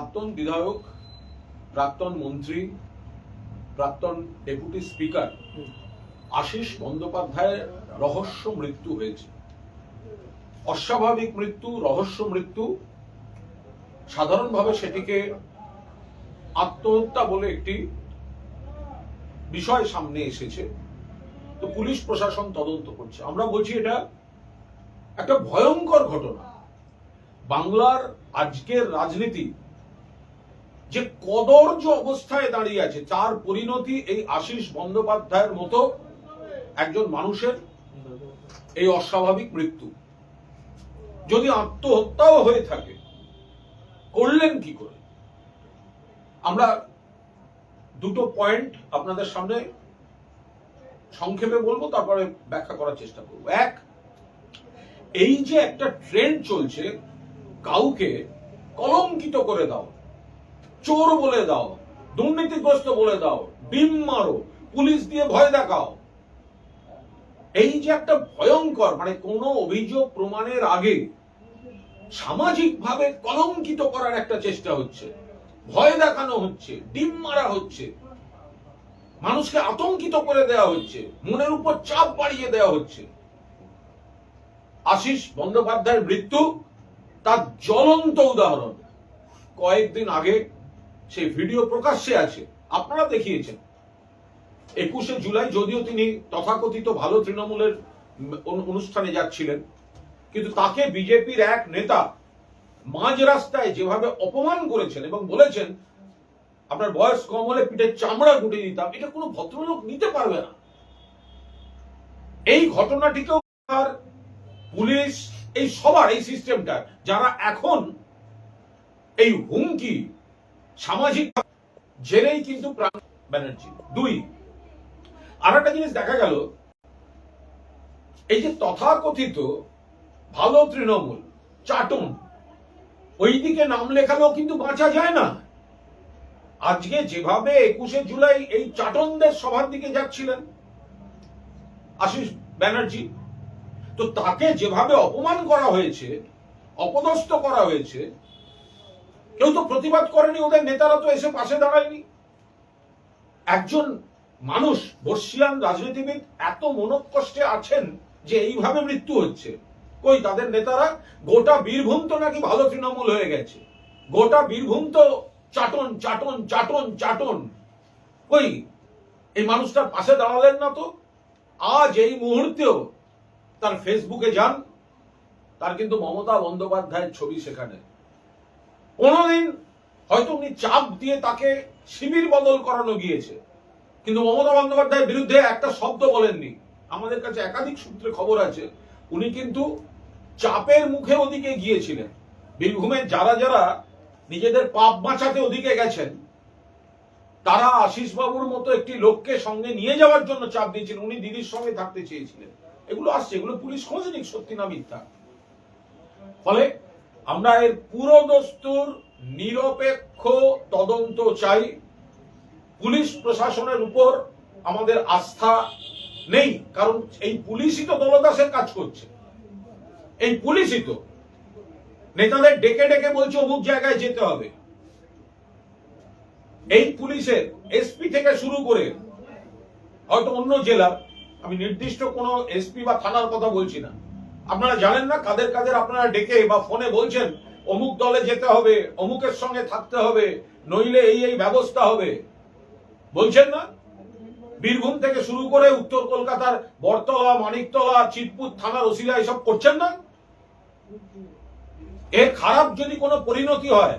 প্রাক্তন বিধায়ক, প্রাক্তন মন্ত্রী, প্রাক্তন ডেপুটি স্পিকার আশিস বন্দ্যোপাধ্যায়ের রহস্য মৃত্যু হয়েছে। অস্বাভাবিক মৃত্যু, রহস্য মৃত্যু। সাধারণভাবে সেটিকে আত্মহত্যা বলে একটি বিষয় সামনে এসেছে। তো পুলিশ প্রশাসন তদন্ত করছে। আমরা বলছি এটা একটা ভয়ঙ্কর ঘটনা। বাংলার আজকের রাজনীতি যে কদর্য অবস্থায় দাঁড়িয়ে আছে, তার পরিণতি এই আশিস বন্দ্যোপাধ্যায়ের মতো একজন মানুষের এই অস্বাভাবিক মৃত্যু। যদি আত্মহত্যাও হয়ে থাকে, করলেন কি করে? আমরা দুটো পয়েন্ট আপনাদের সামনে সংক্ষেপে বলবো, তারপরে ব্যাখ্যা করার চেষ্টা করব। এক, এই যে একটা ট্রেন্ড চলছে, কাউকে কলঙ্কিত করে দাও, চোর বলে দাও, দুর্নীতিগ্রস্ত বলে দাও, বিম মারো, পুলিশ দিয়ে ভয় দেখাও, এই যে একটা ভয়ঙ্কর, মানে কোনো অভিযোগ প্রমাণের আগে সামাজিকভাবে কলঙ্কিত করার একটা চেষ্টা হচ্ছে, ভয় দেখানো হচ্ছে, ডিম মারা হচ্ছে, মানুষকে আতঙ্কিত করে দেওয়া হচ্ছে, মনের উপর চাপ বাড়িয়ে দেওয়া হচ্ছে। আশিস বন্দ্যোপাধ্যায়ের মৃত্যু তার জ্বলন্ত উদাহরণ। কয়েকদিন আগে সেই ভিডিও প্রকাশ্যে আছে, আপনারা দেখিয়েছেন। 21শে জুলাই, যদিও তিনি তথাকথিত ভালো তৃণমূলের অনুষ্ঠানে যাচ্ছিলেন, কিন্তু তাকে বিজেপির এক নেতা মাঝ রাস্তায় যেভাবে অপমান করেছেন এবং বলেছেন আপনার বয়স কম হলে পিঠের চামড়া গুটিয়ে দিতাম, এটা কোনো ভদ্রলোক নিতে পারবে না। এই ঘটনাটিকেও পুলিশ, এই সবার, এই সিস্টেমটা, যারা এখন এই হুমকি সামাজিক জেরেই কিন্তু প্রাণ ব্যানার্জি। দুই, আর একটা জিনিস দেখা গেল, এই যে তথাকথিত ভালো তৃণমূল চাটন, ওই দিকে নাম লেখালেও কিন্তু বাঁচা যায় না। আজকে যেভাবে 21শে জুলাই এই চাটনদের সভার দিকে যাচ্ছিলেন আশিস ব্যানার্জি, তো তাকে যেভাবে অপমান করা হয়েছে, অপদস্থ করা হয়েছে, কেউ তো প্রতিবাদ করেনি, ওদের নেতারা তো এসে পাশে দাঁড়ায়নি। একজন মানুষ, বর্ষিয়ান রাজনীতিবিদ এত মনোকষ্টে আছেন যে এইভাবে মৃত্যু হচ্ছে, কই তাদের নেতারা? গোটা বীরভূম তো নাকি ভালো তৃণমূল হয়ে গেছে, গোটা বীরভূম তো চাটন চাটন চাটন চাটন, কই এই মানুষটার পাশে দাঁড়ালেন না? তো আজ এই মুহূর্তেও তার ফেসবুকে যান, তার কিন্তু মমতা বন্দ্যোপাধ্যায়ের ছবি সেখানে। কোনদিন হয়তো উনি চাপ দিয়ে তাকে শিবির বদল করানো গিয়েছে, কিন্তু মমতা বন্দ্যোপাধ্যায়ের বিরুদ্ধে একটা শব্দ বলেননি। আমাদের কাছে একাধিক সূত্রে খবর আছে উনি কিন্তু চাপের মুখে ওদিকে গিয়েছিলেন। বীরভূমের যারা যারা নিজেদের পাপ বাঁচাতে ওদিকে গেছেন, তারা আশিস বাবুর মতো একটি লোককে সঙ্গে নিয়ে যাওয়ার জন্য চাপ দিয়েছিলেন। উনি দিদির সঙ্গে থাকতে চেয়েছিলেন। এগুলো আসছে, এগুলো পুলিশ খোঁজ নিক সত্যি না মিথ্যা। ফলে আমরা এর পুরো দস্তুর নিরপেক্ষ তদন্ত চাই। পুলিশ প্রশাসনের উপর আমাদের আস্থা নেই, কারণ এই পুলিশই তো দলদাসের কাজ করছে। এই পুলিশই তো নেতাদের ডেকে ডেকে বলছে অমুক জায়গায় যেতে হবে। এই পুলিশের এসপি থেকে শুরু করে হয়তো অন্য জেলার, আমি নির্দিষ্ট কোনো এসপি বা থানার কথা বলছি না, আপনারা জানেন না কাদের কাদের আপনারা ডেকে বা ফোনে বলছেন অমুক দলে যেতে হবে, অমুকের সঙ্গে থাকতে হবে, নইলে এই এই ব্যবস্থা হবে, বলছেন না? বীরভূম থেকে শুরু করে উত্তর কলকাতার বটতলা, মানিকতলা, চিতপুর থানার ওসিরা এসব করছেন না? এর খারাপ যদি কোনো পরিণতি হয়,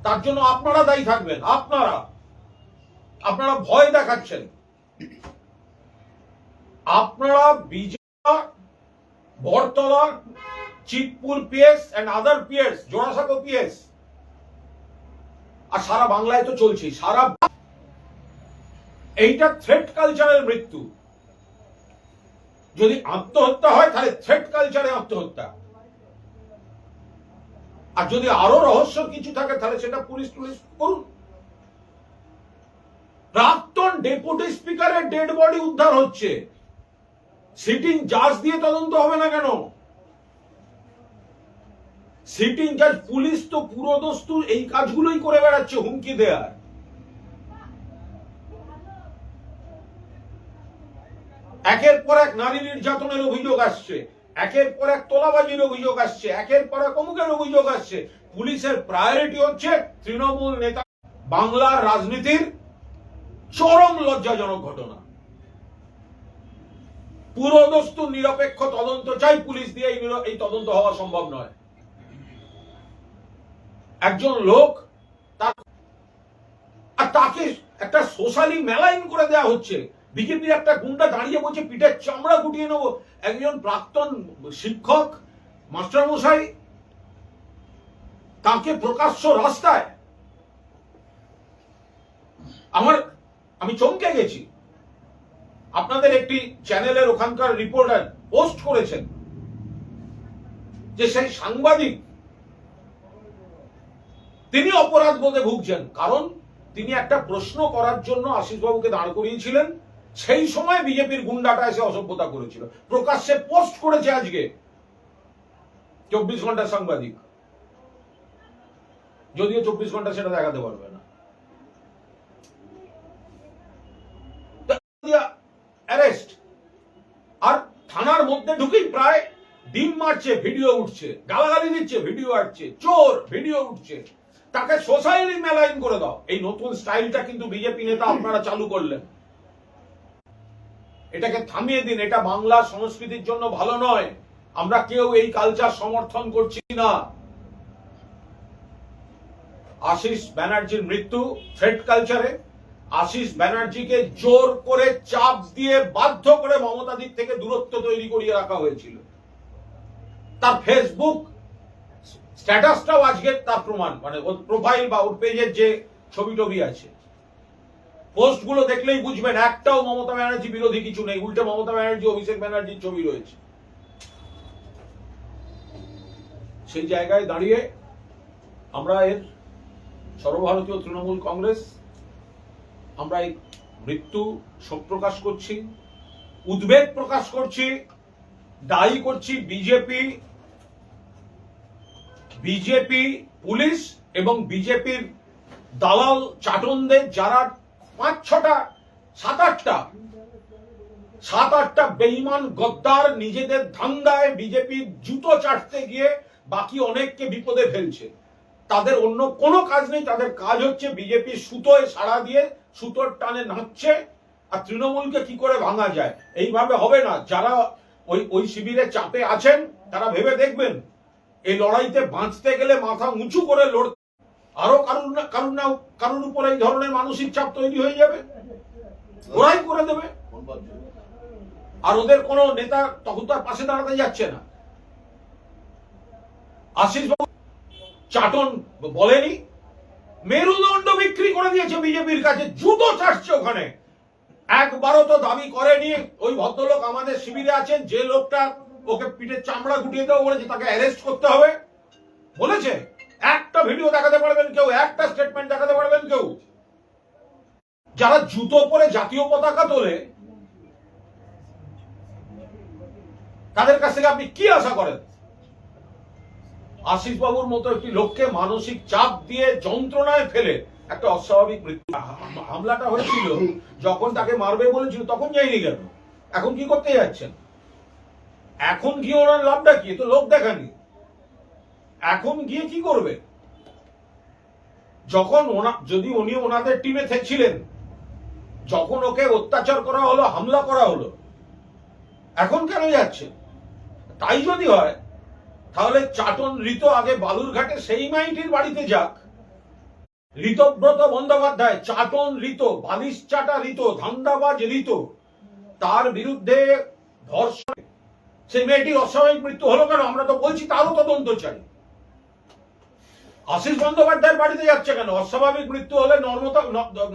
তার জন্য আপনারা দায়ী থাকবেন। আপনারা ভয় দেখাচ্ছেন। আপনারা BJP, Battala, Chitpur PS and other PS, Jorasanko PS, আর সারা বাংলায় তো চলছে, সারা এইটা থ্রেট কালচারের মৃত্যু। যদি আত্মহত্যা হয় তাহলে থ্রেট কালচারে আত্মহত্যা, আর যদি আরো রহস্য কিছু থাকে তাহলে সেটা পুলিশ করুন। প্রাক্তন ডেপুটি স্পিকারের ডেড বডি উদ্ধার হচ্ছে, সিটিং জাজ দিয়ে তদন্ত হবে না কেন? সিটিং জাজ পুলিশ তো পুরোদস্তু এই কাজগুলোই করে বেড়াচ্ছে, হুমকি দেয়ার। একের পর এক নারী নির্যাতনের অভিযোগ আসছে, একের পর এক তোলাবাজির অভিযোগ আসছে, একের পর এক অমুকের অভিযোগ আসছে। পুলিশের প্রায়োরিটি হচ্ছে তৃণমূল নেতা। বাংলার রাজনীতির চরম লজ্জাজনক ঘটনা। পুরোদস্তু নিরপেক্ষ তদন্ত চাই, পুলিশ দিয়ে এই তদন্ত হওয়া সম্ভব নয়। একজন লোক তাকে একটা সোশ্যালি মেলাইন করে দেওয়া হচ্ছে। বিজেপির একটা গুন্ডা দাঁড়িয়ে বলছে পিঠের চামড়া গুটিয়ে নেবো। একজন প্রাক্তন শিক্ষক মাস্টারমশাই তাকে প্রকাশ্য রাস্তায়, আমি চমকে গেছি। আপনাদের একটি চ্যানেলের ওখানকার রিপোর্টার পোস্ট করেছেন যে সেই সাংবাদিক তিনি অপরাধ বোধে ভুগছেন, কারণ তিনি একটা প্রশ্ন করার জন্য আশিস বাবুকে দাঁড় করিয়েছিলেন। সেই সময় বিজেপির গুন্ডাটা এসে অসভ্যতা করেছিল। প্রকাশ্যে পোস্ট করেছে আজকে 24 ঘন্টার সাংবাদিক, যদিও 24 ঘন্টা সেটা দেখাতে পারবে না। অ্যারেস্ট, আর থানার মধ্যে ঢুকেই প্রায় ডিম মারছে, ভিডিও উঠছে, গালাগালি দিচ্ছে, ভিডিও আসছে, চোর, ভিডিও উঠছে। তাকে সোসাইটি মেলাইন করে দাও। এই নতুন স্টাইলটা কিন্তু বিজেপি নেতা আপনারা চালু করলেন। এটাকে থামিয়ে দিন। এটা বাংলা সংস্কৃতির জন্য ভালো নয়। আমরা কেউ এই কালচার সমর্থন করছি না। আশিস ব্যানার্জির মৃত্যু থ্রেট কালচারে। আশিস ব্যানার্জিকে জোর করে চাপ দিয়ে বাধ্য করে মমতাদির থেকে দূরত্ব তৈরি করিয়ে রাখা হয়েছিল। তার ফেসবুক স্ট্যাটাসটাও আজকে তার প্রমাণ, মানে ওর প্রোফাইল বা ওর পেজের যে ছবি টবি আছে, পোস্টগুলো দেখলেই বুঝবেন একটাও মমতা ব্যানার্জি বিরোধী কিছু নেই। উল্টে মমতা ব্যানার্জি, অভিষেক ব্যানার্জির ছবি রয়েছে। সেই জায়গায় দাঁড়িয়ে আমরা এর সর্বভারতীয় তৃণমূল কংগ্রেস আমরা এই মৃত্যু শোক প্রকাশ করছি, উদ্বেগ প্রকাশ করছি, দায়ী করছি বিজেপি পুলিশ এবং বিজেপির দালাল চাটনদের, যারা 5-6টা 7-8টা বেঈমান গদ্দার নিজেদের ধান্দায় বিজেপির জুতো চাটতে গিয়ে বাকি অনেককে বিপদে ফেলছে। তাদের অন্য কোনো কাজ নেই। তাদের কাজ হচ্ছে বিজেপির সুতোয় সাড়া দিয়ে সুতোর টানে নাচছে, আর তৃণমূলকে কি করে ভাঙা যায়। এইভাবে হবে না। যারা ওই শিবিরে চাপে আছেন তারা ভেবে দেখবেন, এই লড়াইতে বাঁচতে গেলে মাথা উঁচু করে লড়তে, আরো কারুর উপর এই ধরনের মানসিক চাপ তৈরি হয়ে যাবে, ওরাই করে দেবে। আর ওদের কোনো নেতা তখন তার পাশে দাঁড়াতে যাচ্ছে না। আশিস বাবু চাটন বলেনি, মেরুদণ্ড বিক্রি করে দিয়েছে বিজেপির কাছে, জুতো চাটছে ওখানে। একবারও তো দাবি করেনি ওই ভদ্রলোক আমাদের শিবিরে আছেন, যে লোকটা ওকে পিঠের চামড়া গুটিয়ে দেওয়া বলেছে তাকে অ্যারেস্ট করতে হবে বলেছে? একটা ভিডিও দেখাতে পারবেন কেউ? একটা স্টেটমেন্ট দেখাতে পারবেন কেউ? যারা জুতো পরে জাতীয় পতাকা তোলে তাদের কাছ থেকে আপনি কি আশা করেন? আশিস বাবুর মতো একটি লোককে মানসিক চাপ দিয়ে যন্ত্রণায় ফেলে একটা অস্বাভাবিক মৃত্যু। হামলাটা হয়েছিল যখন তাকে মারবে বলেছিল তখন যায়নি কেন? এখন কি করতে যাচ্ছেন? এখন গিয়ে ওনার লাভটা কি? তো লোক দেখানি। এখন গিয়ে কি করবে? যখন যদি উনি ওনাদের টিমে ছিলেন, যখন ওকে অত্যাচার করা হলো, হামলা করা হলো, এখন কেন যাচ্ছে? তাই যদি হয় তাহলে চাটন ঋত আগে বালুরঘাটে সেই মাইটির বাড়িতে যাক। ঋতব্রত বন্দ্যোপাধ্যায়, চাটন ঋত, বালিশ চাটা ঋত, ধান্দাবাজ ঋত, তার বিরুদ্ধে ধর্ষণ, সেই মেয়েটির অস্বাভাবিক মৃত্যু হলো কেন? আমরা তো বলছি তারও তদন্ত চাই। আশিস বন্দ্যোপাধ্যায়ের বাড়িতে যাচ্ছে কেন? অস্বাভাবিক মৃত্যু হলে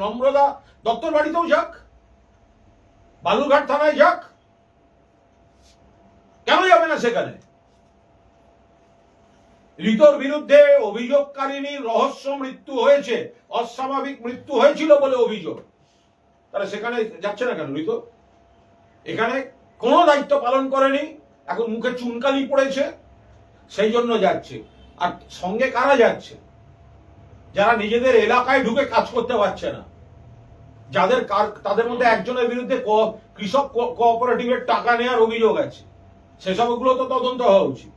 নম্রতা দত্তর বাড়িতেও যাক, বালুরঘাট থানায় যাক, কেন যাবে না সেখানে? ঋতর বিরুদ্ধে অভিযোগকারিনীর রহস্য মৃত্যু হয়েছে, অস্বাভাবিক মৃত্যু হয়েছিল বলে অভিযোগ, তাহলে সেখানে যাচ্ছে না কেন ঋত? এখানে কোনো দায়িত্ব পালন করেনি, এখন মুখে চুনকালি পড়েছে, সেই জন্য যাচ্ছে। আর সঙ্গে কারা যাচ্ছে? যারা নিজেদের এলাকায় ঢুকে কাজ করতে পারছে না, তাদের মধ্যে একজনের বিরুদ্ধে কৃষক কোঅপারেটিভের টাকা নেওয়ার অভিযোগ আছে, সেসবগুলো তো তদন্ত হওয়া উচিত।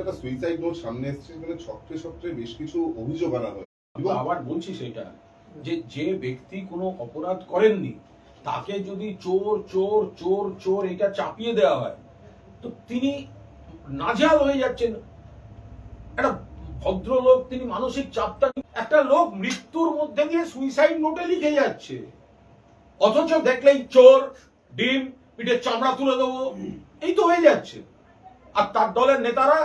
একটা সুইসাইড নোট সামনে এসেছে, মানে ছত্রে ছত্রে বেশ কিছু অভিযোগ আনা হয়। আবার বলছি সেটা যে ব্যক্তি কোনো অপরাধ করেননি তাকে যদি চোর চোর চোর চোর এটা চাপিয়ে দেওয়া হয় তো তিনি নাজেহাল হয়ে যাচ্ছেন। একটা ভদ্রলোক, তিনি মানসিক চাপটা, একটা লোক মৃত্যুর মধ্যে দিয়ে সুইসাইড নোটে লিখে যাচ্ছে, অথচ দেখলেই চোর, ডিম, পিঠের চামড়া তুলে দেবো, এই তো হয়ে যাচ্ছে। আর তার দলের নেতারা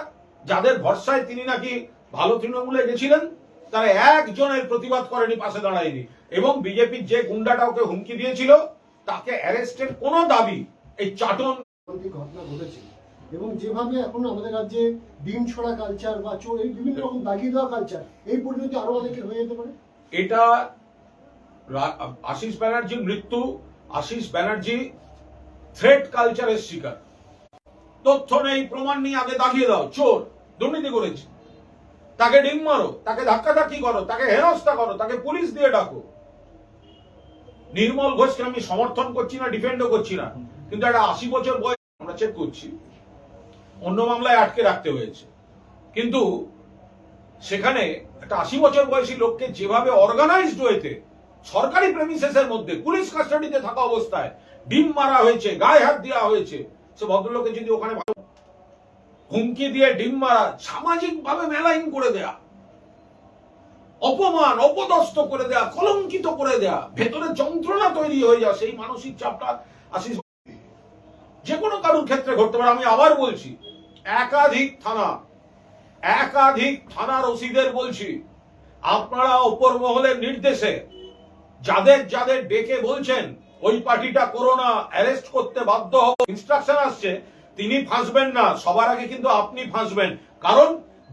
যাদের ভরসায় তিনি নাকি ভালো তৃণমূলে গেছিলেন, তারা একজনের প্রতিবাদ করেনি, পাশে দাঁড়ায়নি। এবং বিজেপির যে গুন্ডাটা ওকে হুমকি দিয়েছিল তাকে অ্যারেস্টের কোনো দাবি এই চাটন ঘটনা ঘটেছে। এবং যেভাবে এখন আমাদের রাজ্যে ডিম ছড়া কালচার বা চোর, এই বিভিন্ন রকম দাগিয়ে দেওয়া কালচার, এই পরিণতি আরো অনেকের হয়ে যেতে পারে। এটা আশিস ব্যানার্জির মৃত্যু, আশিস ব্যানার্জি থ্রেট কালচারের শিকার। তথ্য নেই, প্রমাণ নেই, আগে দাগিয়ে দাও, চোর, দুর্নীতি করেছে, তাকে ডিম মারো, তাকে ধাক্কাধাক্কি করো, তাকে হেনস্থা করো, তাকে পুলিশ দিয়ে ডাকো। নির্মল ঘোষকে আমি সমর্থন করছি না, ডিফেন্ডও করছি না, কিন্তু একটা 80 বছর বয়স, আমরা চেক করছি, অন্য মামলায় আটকে রাখতে হয়েছে, কিন্তু সেখানে একটা 80 বছর বয়সী লোককে যেভাবে অর্গানাইজড ওয়েতে সরকারি প্রেমিসেসের মধ্যে পুলিশ কাস্টাডিতে থাকা অবস্থায় ডিম মারা হয়েছে, গায়ে হাত দেওয়া হয়েছে, সে ভদ্রলোকে যদি ওখানে হুমকি দিয়ে ডিম মারা, সামাজিক ভাবে মেলাইন করে দেয়া, অপমান অপদস্থ করে দেয়া, কলঙ্কিত করে দেয়া, ভেতরে যন্ত্রণা তৈরি হয়ে যাওয়া, সেই মানসিক চাপটা আশিস যে কোনো কারোর ক্ষেত্রে ঘটতে পারে। আমি আবার বলছি, একাধিক থানার ওসিদের বলছি, আপনারা উপর মহলের নির্দেশে যাদের যাদের ডেকে বলছেন ওই পার্টিটা করোনা, অ্যারেস্ট করতে বাধ্য হবো, ইনস্ট্রাকশন আসছে, তিনি ফাঁসবেন না, সবার আগে কিন্তু আপনি ফাঁসবেন। কারণ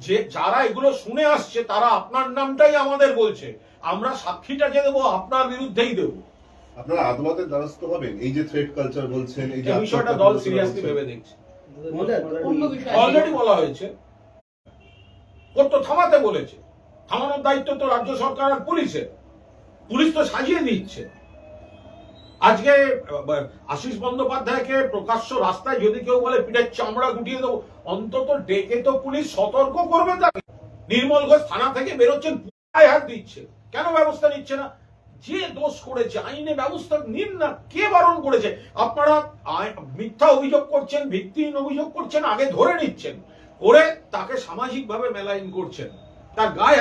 যে যারা এগুলো শুনে আসছে তারা আপনার নামটাই আমাদের বলছে, আমরা সাক্ষীটা যে দেবো আপনার বিরুদ্ধেই দেবো। আপনারা আদালতের দ্বারস্থ হবেন? এই যে থ্রেট কালচার বলছেন, এই যে বিষয়টা দল সিরিয়াসলি ভেবে দেখছে। অলরেডি বলা হয়েছে, কোর্ট তো থামাতে বলেছে, থামানোর দায়িত্ব তো রাজ্য সরকার আর পুলিশের, পুলিশ তো সাজিয়ে দিচ্ছে। আজকে আশিস বন্দ্যোপাধ্যায়কে প্রকাশ্য রাস্তায় যদি কেউ বলে পিঠের চামড়া গুটিয়ে দেবো, অন্তত ডেকে তো পুলিশ সতর্ক করবে তাকে। নির্মল ঘোষ থানা থেকে বেরোচ্ছেন, পায়ে হাত দিচ্ছে, কেন ব্যবস্থা নিচ্ছে না? যে দোষ করেছে আইনে ব্যবস্থা নিন না, কে বারণ করেছে? আপনারা মিথ্যা অভিযোগ করছেন, ভিত্তিহীন অভিযোগ করছেন, আগে ধরে নিচ্ছেন, করে তাকে সামাজিক ভাবে মেলাইন করছেন, তার গায়ে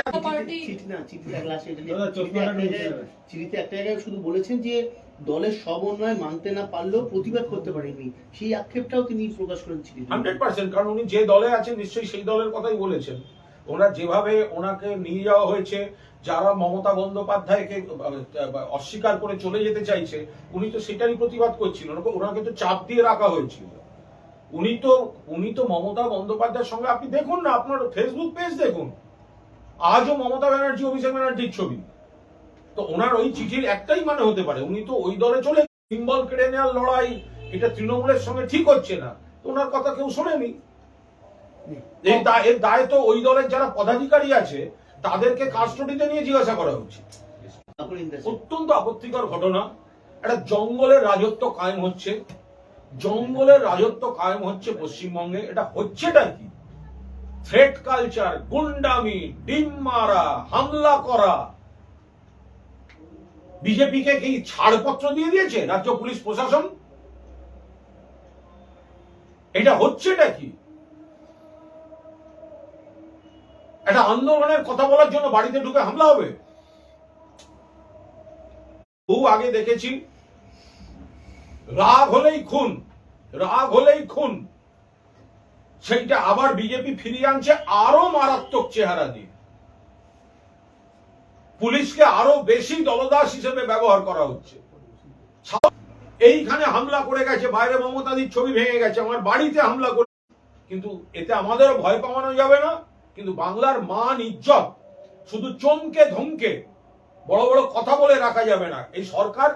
চিঠিতে একটা জায়গায় শুধু বলেছেন যে দলের সব উন্নয়ন মানতে না পারলেও প্রতিবাদ করতে পারেনি, সেই আক্ষেপটাও তিনি প্রকাশ করেন চিঠিতে। 100%, কারণ উনি যে দলে আছেন নিশ্চয়ই সেই দলের কথাই বলেছেন। ওনার যেভাবে ওনাকে নিয়ে যাওয়া হয়েছে, যারা মমতা বন্দ্যোপাধ্যায়কে অস্বীকার করে চলে যেতে চাইছে, উনি তো সেটারই প্রতিবাদ করছিলেন, ওনাকে তো চাপ দিয়ে রাখা হয়েছিল। উনি তো মমতা বন্দ্যোপাধ্যায়ের সঙ্গে, আপনি দেখুন না, আপনার ফেসবুক পেজ দেখুন, আজও মমতা ব্যানার্জি, অভিষেক ব্যানার্জির ছবি। তো ওনার ওই চিঠির একটাই মানে হতে পারে, উনি তো ওই দলে চলে, সিম্বল কেড়ে নেওয়ার লড়াই, এটা তৃণমূলের সঙ্গে ঠিক হচ্ছে না, তো ওনার কথা কেউ শোনেনি। এর দায় তো ওই দলের যারা পদাধিকারী আছে তাদেরকে কাস্টডিতে নিয়ে জিজ্ঞাসা করা উচিত। অত্যন্ত আপত্তিকর ঘটনা। একটা জঙ্গলের রাজত্ব কায়েম হচ্ছে, পশ্চিমবঙ্গে। এটা হচ্ছেটা কি? থ্রেট কালচার, গুন্ডামি, ডিম মারা, হামলা করা। বিজেপিকে কি ছাড়পত্র দিয়ে দিয়েছে রাজ্য পুলিশ প্রশাসন? এটা হচ্ছেটা কি? একটা আন্দোলনের কথা বলার জন্য বাড়িতে ঢুকে হামলা হবে? বহু আগে দেখেছি, রাগ হলেই খুন, সেইটা আবার বিজেপি ফিরিয়ে আনছে আরো মারাত্মক চেহারা দিয়ে। পুলিশকে আরো বেশি দলদাস হিসেবে ব্যবহার করা হচ্ছে। এইখানে হামলা করে গেছে, বাইরে মমতাদির ছবি ভেঙে গেছে, আমার বাড়িতে হামলা করে, কিন্তু এতে আমাদেরও ভয় পাওয়ানো যাবে না। কিন্তু বাংলার মান ইজ্জত শুধু চমকে ধমকে বড় বড় কথা বলে রাখা যাবে না। এই সরকার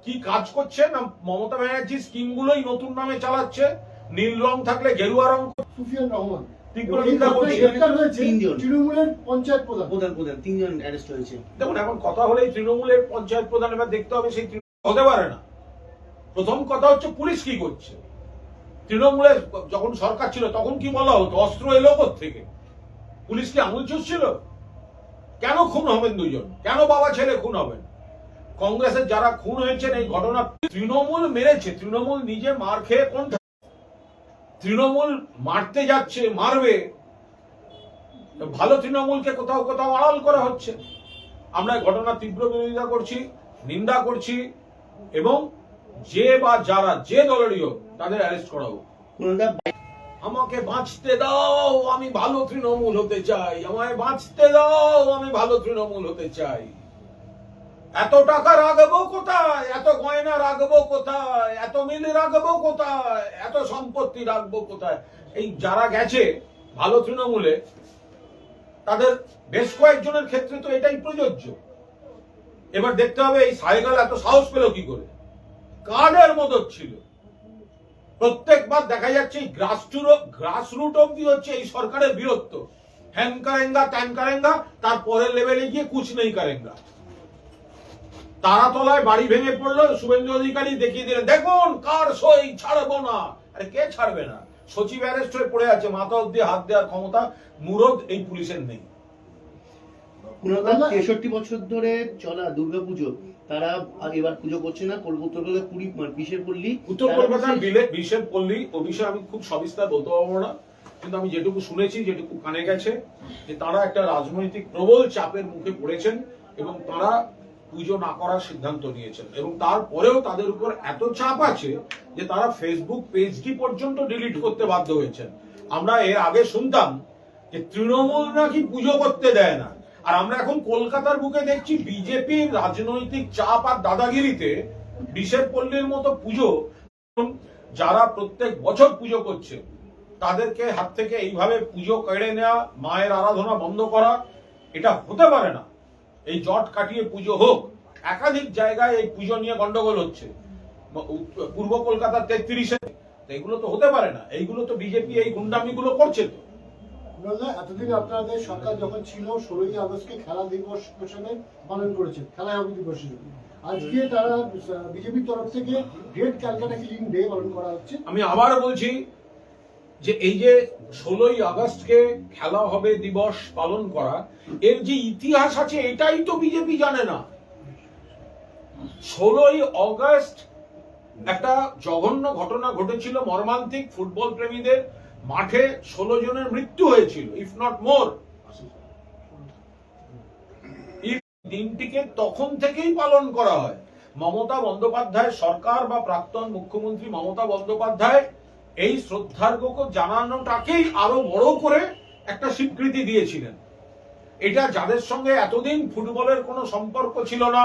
কি কাজ করছে না, মমতা ব্যানার্জি স্কিমগুলোই নতুন নামে চালাচ্ছে, নীল রং থাকলে গেরুয়া রং। সুফিয়ান রহমান তীব্র এবং এই নিন্দা ঘটনায় করছি। গ্রেপ্তার হয়েছে তিনজন। তৃণমূলের পঞ্চায়েত প্রধান। প্রধান 3 জন অ্যারেস্ট হয়েছে। দেখুন এখন কথা হলে তৃণমূলের পঞ্চায়েত প্রধান, এবার দেখতে হবে সেই হতে পারে না। প্রথম কথা হচ্ছে পুলিশ কি করছে। তৃণমূলের যখন সরকার ছিল তখন কি বলা হতো অস্ত্র এলো থেকে? পুলিশ কি আঙুল চুষছিল? কেন খুন হবেন দুজন? কেন বাবা ছেলে খুন হবেন? কংগ্রেসের যারা খুন হয়েছেন এই ঘটনা তৃণমূল মেরেছে। তৃণমূল নিজে মার খেয়ে কোন তৃণমূল মারতে যাচ্ছে, মারবে, ভালো তৃণমূলকে কোথাও কোথাও আড়াল করা হচ্ছে। আমরা এই ঘটনা তীব্র বিরোধিতা করছি, নিন্দা করছি এবং যে বা যারা যে দলেরই হোক তাদের অ্যারেস্ট করা হোক। কুণালদা, আমাকে বাঁচতে দাও, আমি ভালো তৃণমূল হতে চাই। আমায় বাঁচতে দাও, আমি ভালো তৃণমূল হতে চাই। এত টাকা রাখবো কোথায়? এত গয়না রাখবো কোথায়? এত মিল রাখবো কোথায়? এত সম্পত্তি রাখবো কোথায়? এই যারা গেছে ভালো তৃণমূলে তাদের বেশ কয়েকজনের ক্ষেত্রে তো এটাই প্রযোজ্য। এবার দেখতে হবে এই সাইকেল এত সাহস পেল কি করে? কার্ডের মদত ছিল। প্রত্যেকবার দেখা যাচ্ছে এই গ্রাসরুট অব্দি হচ্ছে এই সরকারের বীরত্ব। হ্যান কারেঙ্গা ত্যান কারেঙ্গা, তারপরের লেভেলে গিয়ে কুছ নেই কারেঙ্গা। তারাতলায় বাড়ি ভেঙে পড়লো, শুভেন্দু অধিকারী দেখিয়ে দিলেন দেখুন কার সই ছাড়বো না। আরে কে ছাড়বে না? সচিব অ্যারেস্ট হয়ে পড়ে আছে, মাথা অব্দি হাত দেওয়ার ক্ষমতা মুরদ এই পুলিশের নেই। কুণালদা, 63 বছর ধরে চলা দুর্গাপুজো তারা এবার পুজো করছে না। উত্তর কলকাতা পুরী বিশের পল্লী, উত্তর কলকাতার বিশের পল্লী ও বিষয়ে আমি খুব সবিস্তার বলতে পারবো না, কিন্তু আমি যেটুকু শুনেছি, যেটুকু কানে গেছে, যে তারা একটা রাজনৈতিক প্রবল চাপের মুখে পড়েছেন এবং তারা পুজো না করার সিদ্ধান্ত নিয়েছেন। এবং তারপরেও তাদের উপর এত চাপ আছে যে তারা ফেসবুক পেজটি পর্যন্ত ডিলিট করতে বাধ্য হয়েছেন। আমরা এর আগে শুনতাম যে তৃণমূল নাকি পুজো করতে দেয় না, আর আমরা এখন কলকাতার বুকে দেখছি বিজেপির রাজনৈতিক চাপ আর দাদাগিরিতে বিশের পল্লীর মতো পুজো, যারা প্রত্যেক বছর পুজো করছে তাদেরকে হাত থেকে এইভাবে পুজো কেড়ে নেওয়া, মায়ের আরাধনা বন্ধ করা, এটা হতে পারে না। এই জট কাটিয়ে পুজো হোক। একাধিক জায়গায় এই পুজো নিয়ে গন্ডগোল হচ্ছে, পূর্ব কলকাতার 33-এ। এগুলো তো হতে পারে না। এইগুলো তো বিজেপি এই গুন্ডামিগুলো করছে। তো কুণালদা, এতদিন আপনাদের সরকার যখন ছিল 16ই আগস্টকে খেলা দিবস হিসেবে পালন করেছে, খেলা দিবস হিসেবে। আজকে তারা বিজেপির তরফ থেকে গ্রেট ক্যালকাটা কিলিং ডে পালন করা হচ্ছে। আমি আবার বলছি যে এই যে 16ই আগস্টকে খেলা হবে দিবস পালন করা, এর যে ইতিহাস আছে এটাই তো বিজেপি জানে না। 16ই আগস্ট একটা জঘন্য ঘটনা ঘটেছিল, মর্মান্তিক। ফুটবল প্রেমীদের মাঠে 16 জনের মৃত্যু হয়েছিল, ইফ নট মোর। এই দিনটিকে তখন থেকেই পালন করা হয়। মমতা বন্দ্যোপাধ্যায় সরকার বা প্রাক্তন মুখ্যমন্ত্রী মমতা বন্দ্যোপাধ্যায় এই শ্রদ্ধার্ঘ্য জানানোটাকেই আরো বড় করে একটা স্বীকৃতি দিয়েছিলেন। এটা যাদের সঙ্গে এতদিন ফুটবলের কোনো সম্পর্ক ছিল না,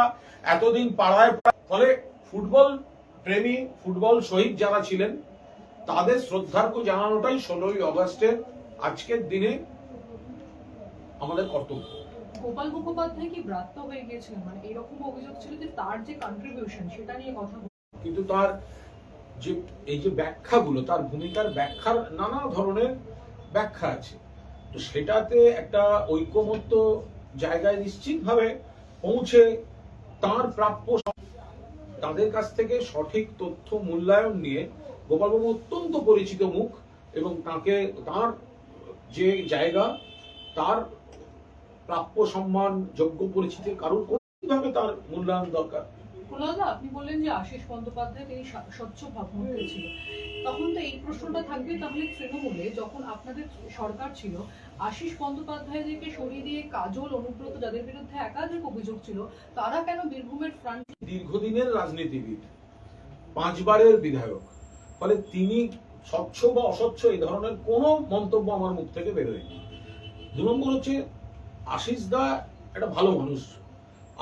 এতদিন পাড়ায়, ফলে ফুটবল প্রেমী, ফুটবল শহীদ যারা ছিলেন তাদের শ্রদ্ধার্ঘ্য জানানোটাই 16ই আগস্টের আজকের দিনে আমাদের কর্তব্য। গোপাল মুখোপাধ্যায় কি ব্রাত্য হয়ে গিয়েছিলেন? মানে এরকম অভিযোগ ছিল যে তার যে কন্ট্রিবিউশন সেটা নিয়ে কথা, কিন্তু তার যে এই যে ব্যাখ্যাগুলো, তার ভূমিকার ব্যাখ্যার নানা ধরনের ব্যাখ্যা আছে। তো সেটাতে একটা ঐকমত্য জায়গায় নিশ্চিতভাবে পৌঁছে তার প্রাপ্য, তাদের কাছ থেকে সঠিক তথ্য মূল্যায়ন নিয়ে গোপালবাবু অত্যন্ত পরিচিত মুখ এবং তাকে তার যে জায়গা, তার প্রাপ্য সম্মান, যোগ্য পরিচিতি কারণ কিভাবে তার মূল্যায়ন দরকার। কুণালদা, আপনি বললেন যে আশিস বন্দ্যোপাধ্যায় তিনি স্বচ্ছ ভাবমূর্তি ছিল, তখন তো এই প্রশ্নটা থাকবে তাহলে তৃণমূলে যখন আপনাদের সরকার ছিল আশিস বন্দ্যোপাধ্যায়দেরকে সরিয়ে দিয়ে কাজল, অনুব্রত, যাদের বিরুদ্ধে একাধিক অভিযোগ ছিল, তারা কেন বীরভূমের ফ্রন্ট? দীর্ঘদিনের রাজনীতিবিদ, 5 বারের বিধায়ক, ফলে তিনি স্বচ্ছ বা অস্বচ্ছ এই ধরনের কোনো মন্তব্য আমার মুখ থেকে বেরোয়নি। 2 নম্বর হচ্ছে আশিস দা একটা ভালো মানুষ।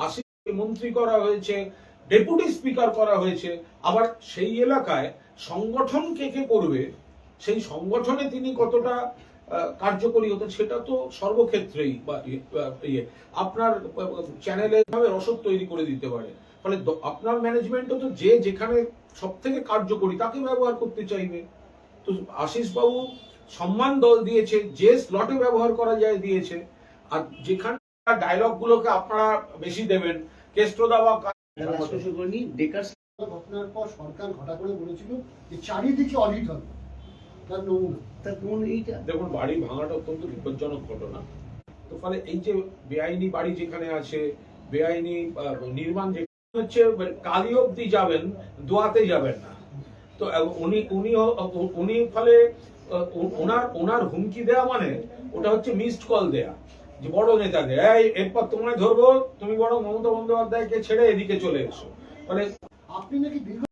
আশিস মন্ত্রী করা হয়েছে, ডেপুটি স্পিকার করা হয়েছে, আবার সেই এলাকায় সংগঠন কে কে করবে, সেই সংগঠনে তিনি কতটা কার্যকরী হতেন সেটা তো সর্বক্ষেত্রেই বা আপনার চ্যানেলে ভাবে রসদ তৈরি করে দিতে পারে। ফলে আপনার ম্যানেজমেন্টও তো যে যেখানে সব থেকে কার্যকরী তাকে ব্যবহার করতে চাইবে। তো আশিস বাবু সম্মান দল দিয়েছে, যে স্লটে ব্যবহার করা যায় দিয়েছে। আর যেখানে ডায়লগ গুলোকে আপনারা বেশি দেবেন, কেষ্টদা বা ডেকার ঘটনার পর সরকার ঘটা করে বলেছিল যে চারিদিকে অডিট হবে, তার নমুনা। তার কোন এইটা দেখুন, বাড়ি ভাঙাটা অত্যন্ত বিপজ্জনক ঘটনা। তো ফলে এই যে বেআইনি বাড়ি যেখানে আছে, বেআইনি নির্মাণ যেখানে হচ্ছে, কালি অব্দি যাবেন, দোয়াতে যাবেন না। তো উনি উনি উনি ফলে ওনার হুমকি দেওয়া মানে ওটা হচ্ছে মিসড কল দেয়া, যে বড় নেতাদের এরপর তোমায় ধরবো, তুমি বড় মমতা বন্দ্যোপাধ্যায়কে ছেড়ে এদিকে চলে এসো। ফলে আপনি নাকি দীর্ঘ